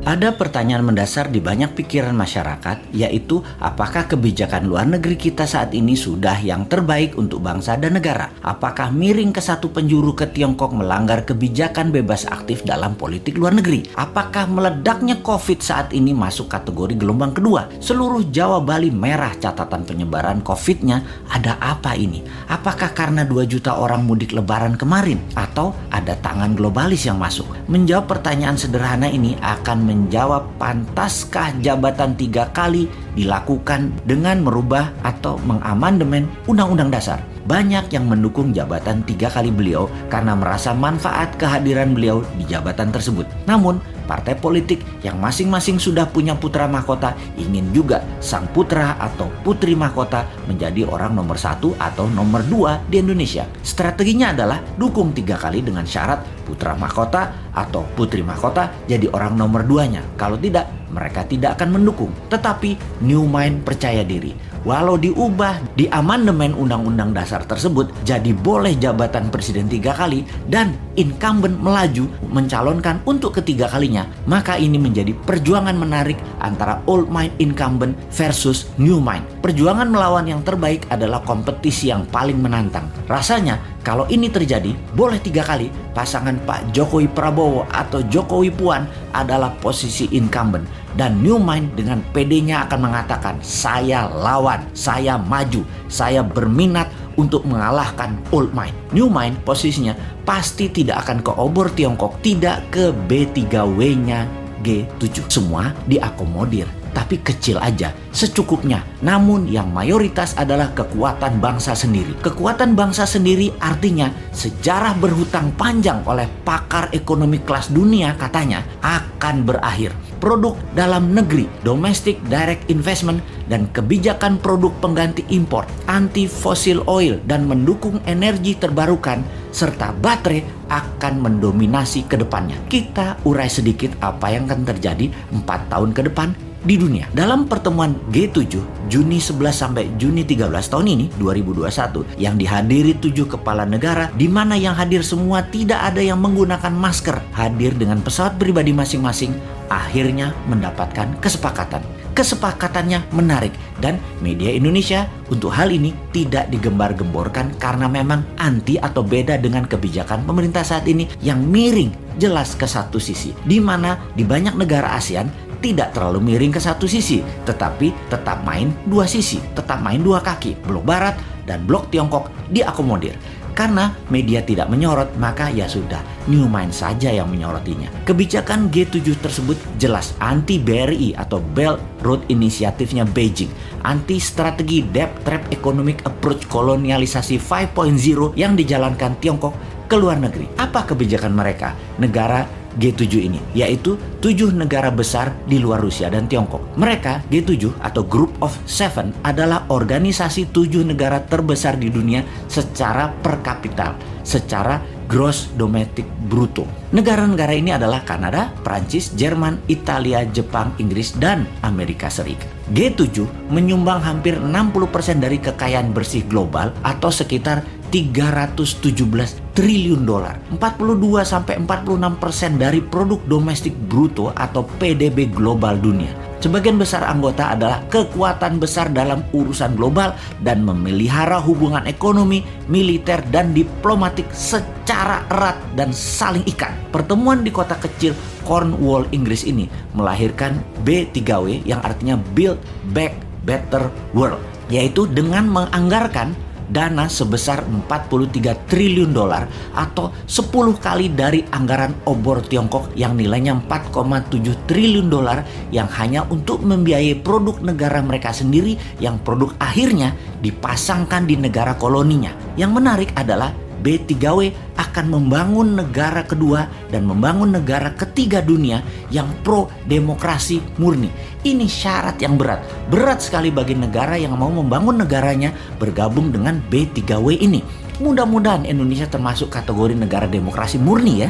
Ada pertanyaan mendasar di banyak pikiran masyarakat, yaitu apakah kebijakan luar negeri kita saat ini sudah yang terbaik untuk bangsa dan negara? Apakah miring ke satu penjuru ke Tiongkok melanggar kebijakan bebas aktif dalam politik luar negeri? Apakah meledaknya COVID saat ini masuk kategori gelombang kedua? Seluruh Jawa Bali merah catatan penyebaran COVID-nya. Ada apa ini? Apakah karena 2 juta orang mudik lebaran kemarin? Atau ada tangan globalis yang masuk? Menjawab pertanyaan sederhana ini akan menjawab pantaskah jabatan 3 kali dilakukan dengan merubah atau mengamandemen Undang-Undang Dasar. Banyak yang mendukung jabatan 3 kali beliau karena merasa manfaat kehadiran beliau di jabatan tersebut. Namun, partai politik yang masing-masing sudah punya putra mahkota ingin juga sang putra atau putri mahkota menjadi orang nomor 1 atau nomor 2 di Indonesia. Strateginya adalah dukung 3 kali dengan syarat putra mahkota atau putri mahkota jadi orang nomor 2-nya. Kalau tidak, mereka tidak akan mendukung. Tetapi New Mind percaya diri. Walau diubah di amandemen Undang-Undang Dasar tersebut, jadi boleh jabatan presiden 3 kali dan incumbent melaju mencalonkan untuk ketiga kalinya, maka ini menjadi perjuangan menarik antara old mind incumbent versus new mind. Perjuangan melawan yang terbaik adalah kompetisi yang paling menantang. Rasanya kalau ini terjadi, boleh 3 kali pasangan Pak Jokowi Prabowo atau Jokowi Puan adalah posisi incumbent. Dan New Mind dengan PD-nya akan mengatakan, saya lawan, saya maju, saya berminat untuk mengalahkan Old Mind. New Mind posisinya pasti tidak akan ke obor Tiongkok, tidak ke B3W-nya G7. Semua diakomodir, tapi kecil aja, secukupnya. Namun yang mayoritas adalah kekuatan bangsa sendiri. Kekuatan bangsa sendiri artinya sejarah berhutang panjang oleh pakar ekonomi kelas dunia katanya akan berakhir. Produk dalam negeri, domestic direct investment, dan kebijakan produk pengganti impor, anti fossil oil, dan mendukung energi terbarukan, serta baterai akan mendominasi ke depannya. Kita urai sedikit apa yang akan terjadi 4 tahun ke depan di dunia. Dalam pertemuan G7 Juni 11 sampai Juni 13 tahun ini 2021 yang dihadiri 7 kepala negara, di mana yang hadir semua tidak ada yang menggunakan masker, hadir dengan pesawat pribadi masing-masing, akhirnya mendapatkan kesepakatan. Kesepakatannya menarik dan media Indonesia untuk hal ini tidak digembar-gemborkan karena memang anti atau beda dengan kebijakan pemerintah saat ini yang miring jelas ke satu sisi, di mana di banyak negara ASEAN tidak terlalu miring ke satu sisi, tetapi tetap main 2 sisi, tetap main 2 kaki. Blok Barat dan Blok Tiongkok diakomodir. Karena media tidak menyorot, maka ya sudah, New Mind saja yang menyorotinya. Kebijakan G7 tersebut jelas anti BRI atau Belt Road Initiative-nya Beijing, anti strategi Debt Trap Economic Approach kolonialisasi 5.0 yang dijalankan Tiongkok ke luar negeri. Apa kebijakan mereka? Negara G7 ini, yaitu 7 negara besar di luar Rusia dan Tiongkok. Mereka, G7 atau Group of Seven, adalah organisasi 7 negara terbesar di dunia secara per kapita, secara gross domestic bruto. Negara-negara ini adalah Kanada, Prancis, Jerman, Italia, Jepang, Inggris, dan Amerika Serikat. G7 menyumbang hampir 60% dari kekayaan bersih global atau sekitar 317 triliun dolar. 42-46% dari produk domestik bruto atau PDB global dunia. Sebagian besar anggota adalah kekuatan besar dalam urusan global dan memelihara hubungan ekonomi, militer, dan diplomatik secara erat dan saling ikat. Pertemuan di kota kecil Cornwall, Inggris ini melahirkan B3W yang artinya Build Back Better World, yaitu dengan menganggarkan dana sebesar 43 triliun dolar atau 10 kali dari anggaran obor Tiongkok yang nilainya 4,7 triliun dolar yang hanya untuk membiayai produk negara mereka sendiri yang produk akhirnya dipasangkan di negara koloninya. Yang menarik adalah B3W akan membangun negara kedua dan membangun negara ketiga dunia yang pro demokrasi murni. Ini syarat yang berat. Berat sekali bagi negara yang mau membangun negaranya bergabung dengan B3W ini. Mudah-mudahan Indonesia termasuk kategori negara demokrasi murni ya.